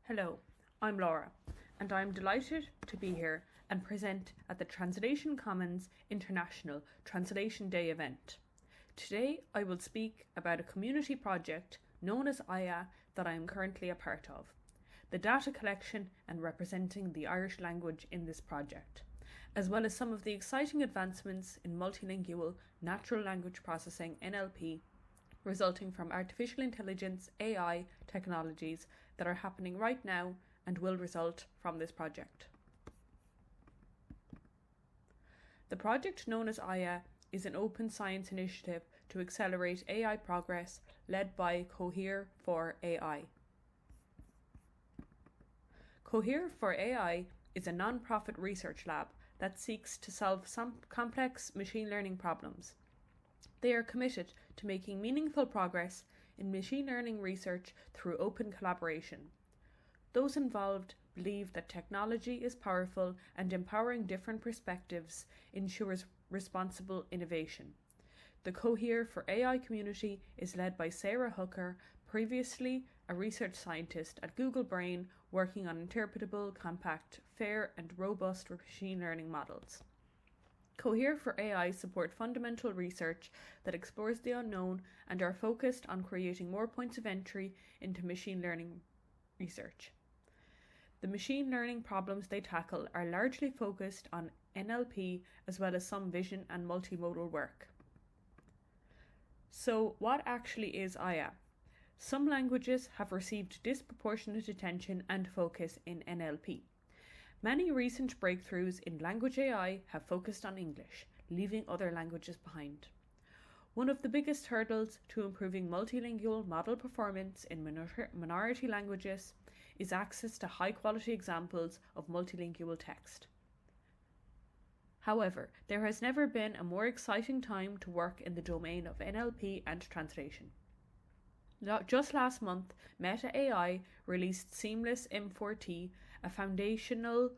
Hello, I'm Laura, and I'm delighted to be here and present at the Translation Commons International Translation Day event. Today I will speak about a community project known as IA that I am currently a part of, the data collection and representing the Irish language in this project, as well as some of the exciting advancements in multilingual natural language processing (NLP) resulting from artificial intelligence (AI) technologies that are happening right now and will result from this project. The project known as IA is an open science initiative to accelerate AI progress led by Cohere for AI. Cohere for AI is a non-profit research lab that seeks to solve some complex machine learning problems. They are committed to making meaningful progress in machine learning research through open collaboration. Those involved believe that technology is powerful and empowering different perspectives ensures responsible innovation. The Cohere for AI community is led by Sarah Hooker, previously a research scientist at Google Brain working on interpretable, compact, fair and robust machine learning models. Cohere for AI support fundamental research that explores the unknown and are focused on creating more points of entry into machine learning research. The machine learning problems they tackle are largely focused on NLP as well as some vision and multimodal work. So, what actually is IA? Some languages have received disproportionate attention and focus in NLP. Many recent breakthroughs in language AI have focused on English, leaving other languages behind. One of the biggest hurdles to improving multilingual model performance in minority languages is access to high-quality examples of multilingual text. However, there has never been a more exciting time to work in the domain of NLP and translation. Just last month, Meta AI released Seamless M4T, a foundational,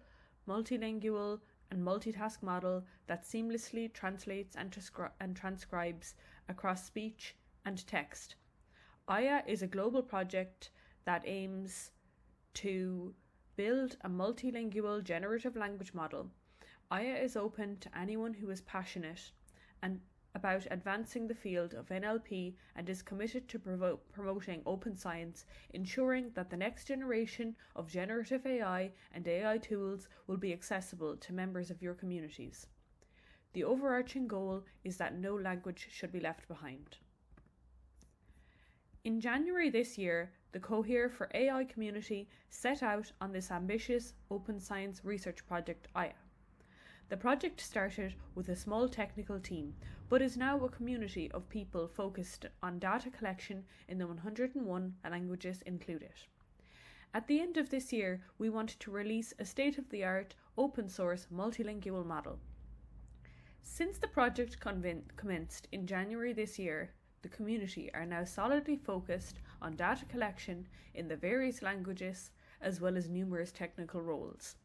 multilingual and multitask model that seamlessly translates and transcribes across speech and text. IA is a global project that aims to build a multilingual generative language model. IA is open to anyone who is passionate about advancing the field of NLP and is committed to promoting open science, ensuring that the next generation of generative AI and AI tools will be accessible to members of your communities. The overarching goal is that no language should be left behind. In January this year, the Cohere for AI community set out on this ambitious open science research project IA. The project started with a small technical team, but is now a community of people focused on data collection in the 101 languages included. At the end of this year, we want to release a state-of-the-art, open-source, multilingual model. Since the project commenced in January this year, the community are now solidly focused on data collection in the various languages, as well as numerous technical roles.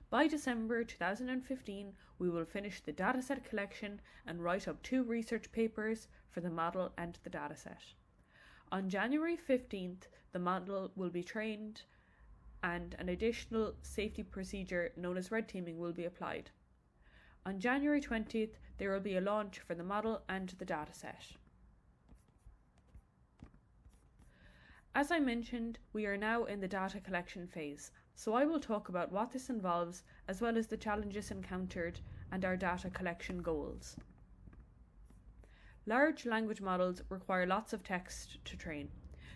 By December 2015, we will finish the dataset collection and write up 2 research papers for the model and the dataset. On January 15th, the model will be trained and an additional safety procedure known as red teaming will be applied. On January 20th, there will be a launch for the model and the dataset. As I mentioned, we are now in the data collection phase, so I will talk about what this involves as well as the challenges encountered and our data collection goals. Large language models require lots of text to train.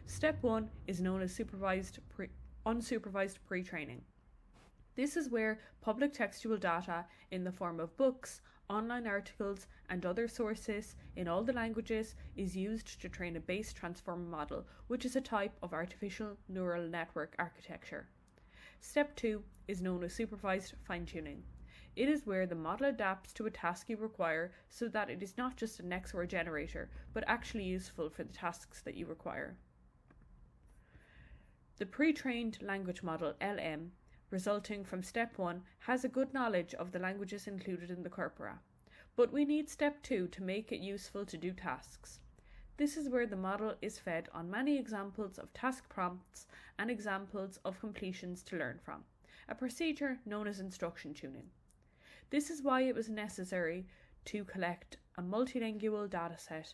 Step 1 is known as unsupervised pre-training. This is where public textual data in the form of books, online articles and other sources in all the languages is used to train a base transformer model, which is a type of artificial neural network architecture. Step 2 is known as supervised fine-tuning. It is where the model adapts to a task you require so that it is not just an XOR generator, but actually useful for the tasks that you require. The pre-trained language model, LM, resulting from step 1 has a good knowledge of the languages included in the corpora, but we need step 2 to make it useful to do tasks. This is where the model is fed on many examples of task prompts and examples of completions to learn from, a procedure known as instruction tuning. This is why it was necessary to collect a multilingual dataset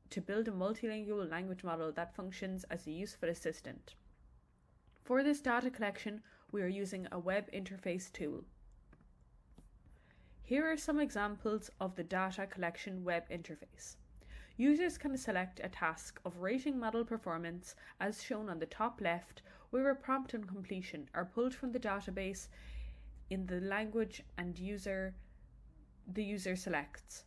to build a multilingual language model that functions as a useful assistant. For this data collection, we are using a web interface tool. Here are some examples of the data collection web interface. Users can select a task of rating model performance as shown on the top left, where a prompt and completion are pulled from the database in the language and the user selects.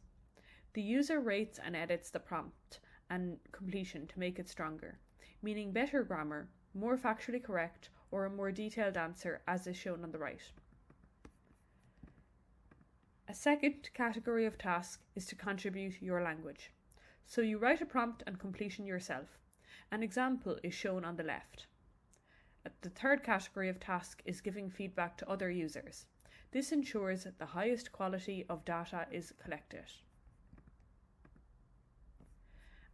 The user rates and edits the prompt and completion to make it stronger, meaning better grammar, more factually correct, or a more detailed answer as is shown on the right. A second category of task is to contribute your language. So you write a prompt and completion yourself. An example is shown on the left. The third category of task is giving feedback to other users. This ensures that the highest quality of data is collected.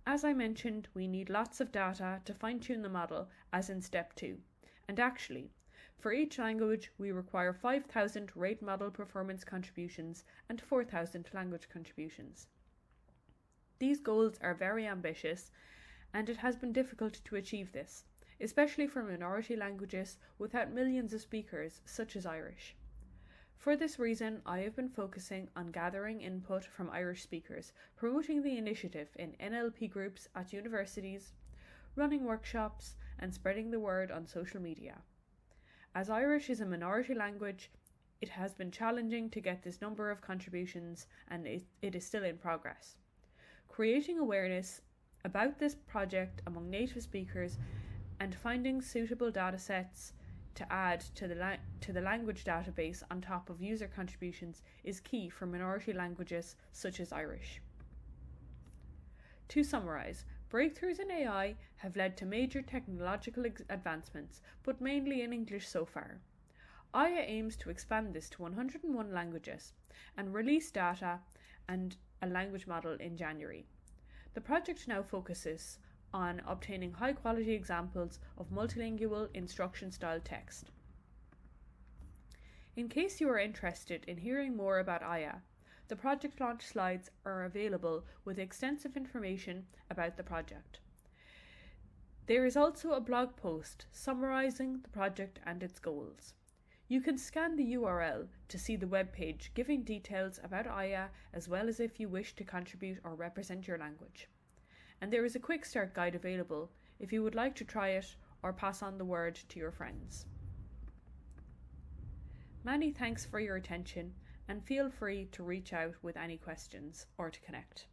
As I mentioned, we need lots of data to fine-tune the model, as in step 2. And actually, for each language, we require 5,000 rate model performance contributions and 4,000 language contributions. These goals are very ambitious, and it has been difficult to achieve this, especially for minority languages without millions of speakers, such as Irish. For this reason, I have been focusing on gathering input from Irish speakers, promoting the initiative in NLP groups at universities, running workshops, and spreading the word on social media. As Irish is a minority language, it has been challenging to get this number of contributions, and it is still in progress. Creating awareness about this project among native speakers and finding suitable datasets to add to the language database on top of user contributions is key for minority languages such as Irish. To summarise, breakthroughs in AI have led to major technological advancements, but mainly in English so far. IA aims to expand this to 101 languages and release data and a language model in January. The project now focuses on obtaining high-quality examples of multilingual instruction-style text. In case you are interested in hearing more about IA, the project launch slides are available with extensive information about the project. There is also a blog post summarising the project and its goals. You can scan the URL to see the webpage giving details about IA, as well as if you wish to contribute or represent your language. And there is a quick start guide available if you would like to try it or pass on the word to your friends. Many thanks for your attention, and feel free to reach out with any questions or to connect.